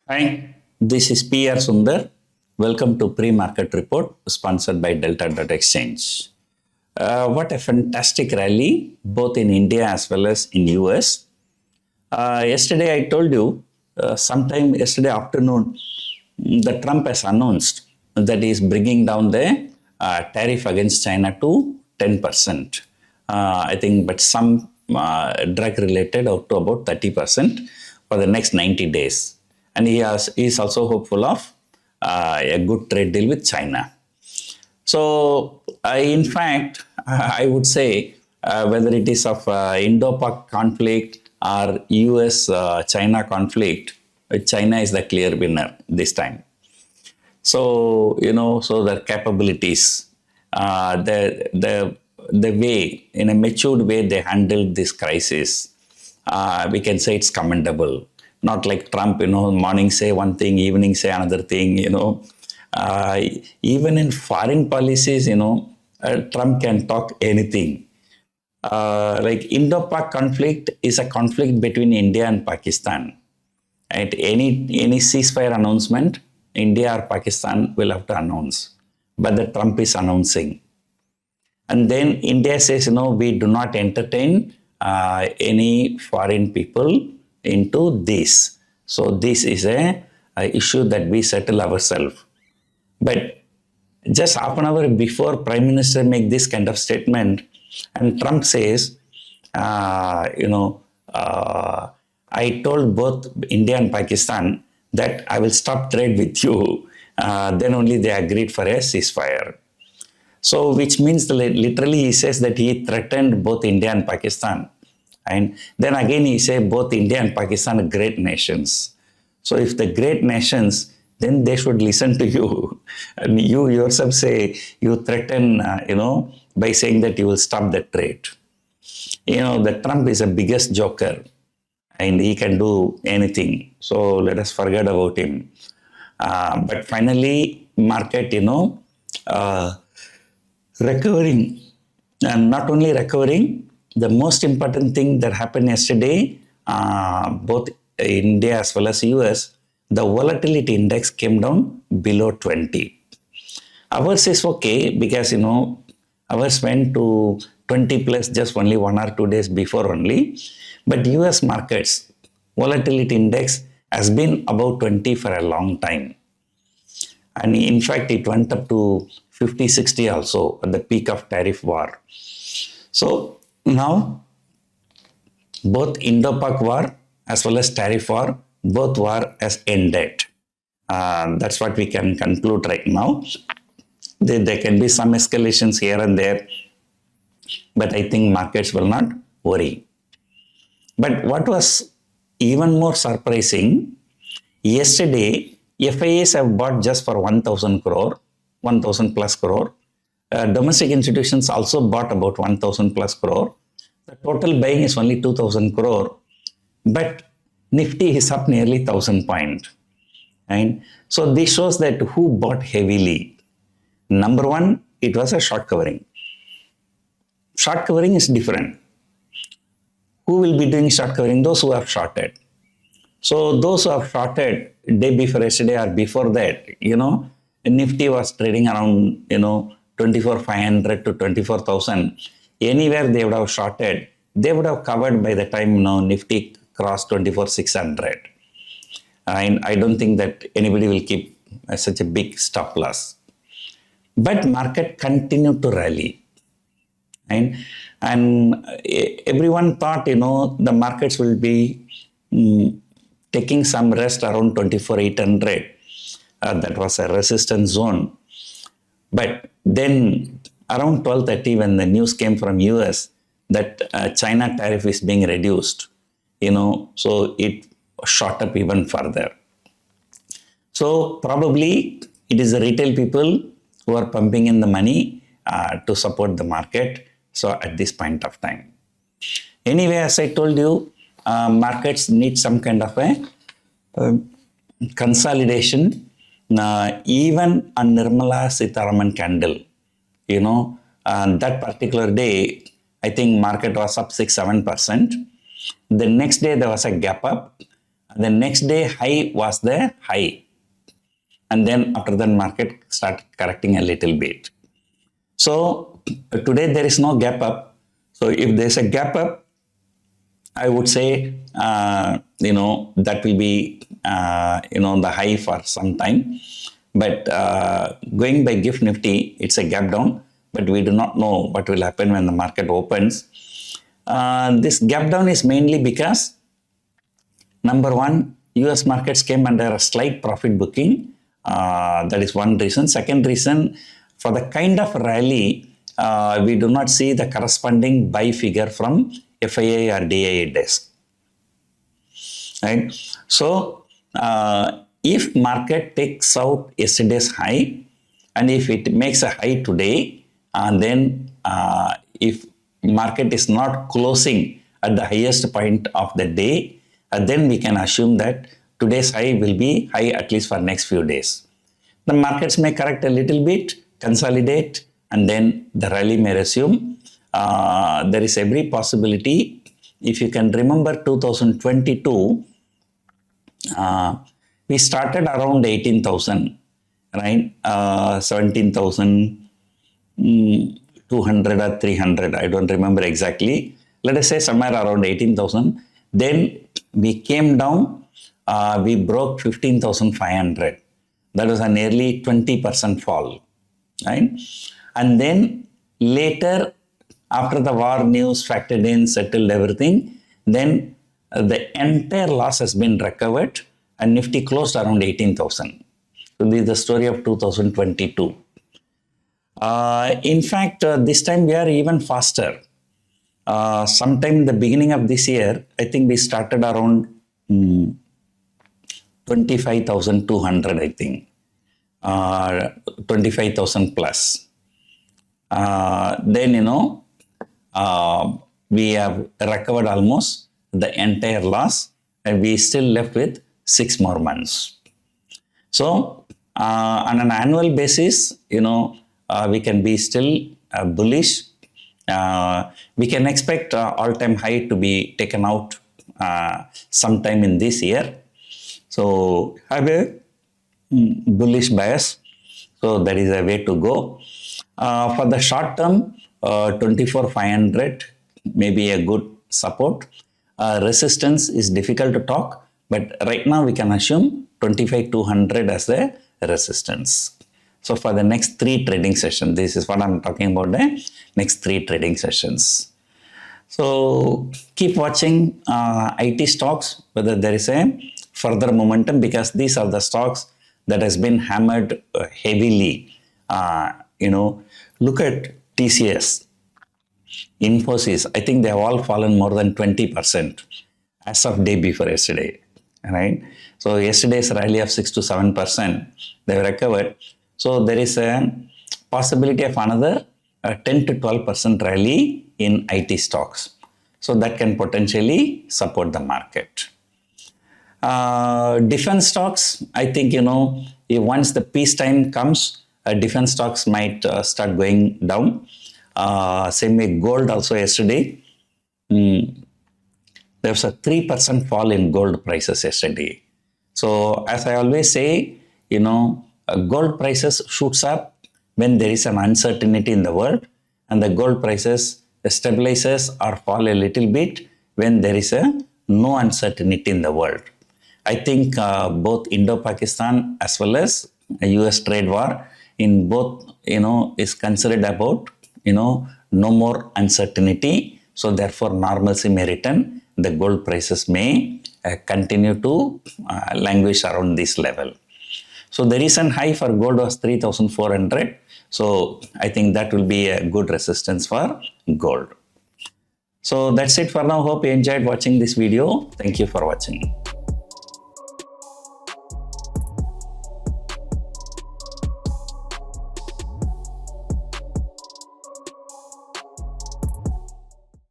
Hi, this is PR Sundar. Welcome to Pre-Market Report sponsored by Delta.exchange. What a fantastic rally both in India as well as in US. Yesterday I told you, sometime yesterday afternoon, the Trump has announced that he is bringing down the tariff against China to 10%. I think, but some drug related up to about 30% for the next 90 days. And he is also hopeful of a good trade deal with China. So, in fact, I would say whether it is of IndoPak conflict or US-China conflict, China is the clear winner this time. So, so their capabilities, the way, in a matured way they handled this crisis, we can say it's commendable. Not like Trump, morning say one thing, evening say another thing, even in foreign policies, Trump can talk anything. Like Indo-Pak conflict is a conflict between India and Pakistan. At any ceasefire announcement, India or Pakistan will have to announce. But the Trump is announcing. And then India says, we do not entertain any foreign people into this. So this is a issue that we settle ourselves. But just half an hour before Prime Minister make this kind of statement, and Trump says, I told both India and Pakistan that I will stop trade with you. Then only they agreed for a ceasefire. So, which means literally he says that he threatened both India and Pakistan. And then again he said both India and Pakistan are great nations. So if the great nations, then they should listen to you. And you yourself say, you threaten, by saying that you will stop the trade. The Trump is the biggest joker and he can do anything. So let us forget about him. But finally, market, recovering. And not only recovering, the most important thing that happened yesterday, both India as well as US, the volatility index came down below 20. Ours is okay because, ours went to 20 plus just only 1 or 2 days before only. But US markets, volatility index has been above 20 for a long time. And in fact, it went up to 50, 60 also at the peak of tariff war. So now, both Indo-Pak war as well as tariff war, both war has ended. That's what we can conclude right now. There can be some escalations here and there, but I think markets will not worry. But what was even more surprising, yesterday, FIAs have bought just for 1,000 crore, 1,000 plus crore. Domestic institutions also bought about 1,000 plus crore. The total buying is only 2,000 crore, but Nifty is up nearly 1,000 points. And so this shows that who bought heavily. Number one, it was a short covering. Short covering is different. Who will be doing short covering? Those who have shorted. So those who have shorted day before yesterday or before that, Nifty was trading around, 24,500 to 24,000. Anywhere they would have shorted, they would have covered by the time Nifty crossed 24,600. And I don't think that anybody will keep such a big stop loss. But market continued to rally. And everyone thought, the markets will be taking some rest around 24,800. That was a resistance zone. But then around 12:30 when the news came from US that China tariff is being reduced, so it shot up even further. So probably it is the retail people who are pumping in the money to support the market. So at this point of time. Anyway, as I told you, markets need some kind of a consolidation. Even on Nirmala Sitharaman candle, that particular day, I think market was up 6-7%. The next day there was a gap up The next day high was the high. And then after that market started correcting a little bit. So today there is no gap up. So if there's a gap up, I would say, that will be, the high for some time. But going by GIFT Nifty, it's a gap down, but we do not know what will happen when the market opens. This gap down is mainly because, number one, US markets came under a slight profit booking. That is one reason. Second reason, for the kind of rally, we do not see the corresponding buy figure from FII or DII desk. Right? So, if market takes out yesterday's high, and if it makes a high today, and then if market is not closing at the highest point of the day, then we can assume that today's high will be high at least for next few days. The markets may correct a little bit, consolidate, and then the rally may resume. There is every possibility. If you can remember 2022, we started around 18,000, right? 17,200 or 300, I don't remember exactly. Let us say somewhere around 18,000. Then we came down, we broke 15,500. That was a nearly 20% fall, right? And then later, after the war news factored in, settled everything, then the entire loss has been recovered and Nifty closed around 18,000. So this is the story of 2022. In fact, this time we are even faster. Sometime in the beginning of this year, I think we started around 25,200, I think. 25,000 plus. Then, we have recovered almost the entire loss and we still left with 6 more months. So, on an annual basis, we can be still bullish. We can expect all-time high to be taken out sometime in this year. So, have a bullish bias. So, that is a way to go. For the short term, 24,500 may be a good support. Resistance is difficult to talk, but right now we can assume 25,200 as the resistance. So for the next 3 trading sessions, this is what I'm talking about, the next 3 trading sessions. So keep watching IT stocks, whether there is a further momentum, because these are the stocks that has been hammered heavily. Look at TCS, Infosys. I think they have all fallen more than 20% as of day before yesterday, right? So yesterday's rally of 6 to 7%, they have recovered. So there is a possibility of another 10 to 12% rally in IT stocks. So that can potentially support the market. Defense stocks, I think, if once the peacetime comes, defense stocks might start going down. Same way gold also yesterday. There was a 3% fall in gold prices yesterday. So as I always say, gold prices shoots up when there is an uncertainty in the world, and the gold prices stabilizes or fall a little bit when there is no uncertainty in the world. I think both Indo-Pakistan as well as a US trade war in both, is considered about, no more uncertainty. So therefore normalcy may return. The gold prices may continue to languish around this level. So the recent high for gold was 3,400. So I think that will be a good resistance for gold. So that's it for now. Hope you enjoyed watching this video. Thank you for watching.